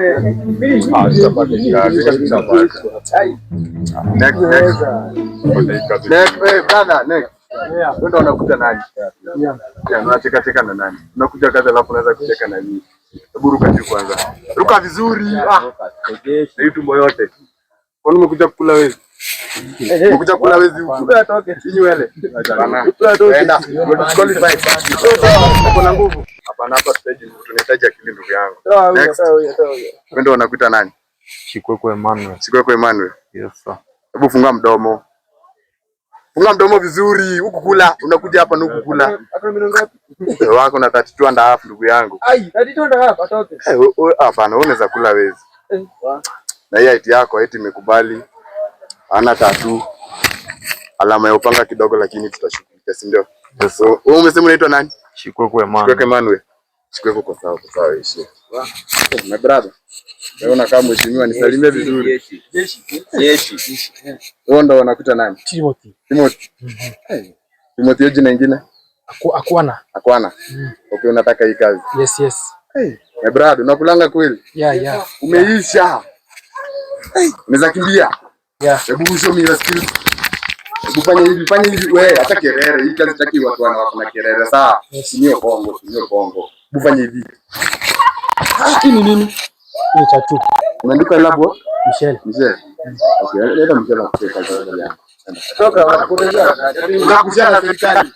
Unakuja nani? Unacheka na nani? Unakuja kazi alafu unaweza kucheka na nini? Hebu ruka juu kwanza. Ruka vizuri. Na tumbo yote. Kwani umekuja kukula wewe? Umekuja kukula wewe huku. Atoke. Nywele. Bana. Enda. Qualify. Kuna nguvu. Hapana, hapa stage tunahitaji akili ndugu yangu. Next. Wewe ndio unakuita nani? Shikwekwe Emmanuel. Shikwekwe Emmanuel. Yes sir. Hebu funga mdomo. Funga mdomo vizuri. Huku kula, unakuja hapa na huku kula. Wako na 32.5 ndugu yangu. Ai, 32.5 atoke. Hapana, wewe unaweza kula wewe. Na hii height yako height imekubali. Ana tatu. Alama ya upanga kidogo lakini tutashughulikia, si ndio? So, wewe umesema unaitwa nani? Shikwekwe Emmanuel. Shikwekwe Emmanuel. Shikwekwe kwa sawa ishi. My brother. Wewe unakaa mheshimiwa, nisalimie vizuri. Yeshi. Wewe ndo unakuta nani? Timothy. Timothy jina lingine? Akwana. Okay, unataka hii kazi? Yes. My brother, unakulanga kweli? Yeah. Umeisha. Unaweza kimbia? Yeah. Hebu show me your skills. Hebu fanya hivi wewe, hata kerere. Hii kazi taki watu wana kerere sawa. Sio bongo. Hebu fanya hivi. Hii ni nini? Ni tattoo. Umeandika labo? Michelle. Okay, leta Michelle kwa kazi yangu. Toka, unakuja na serikali.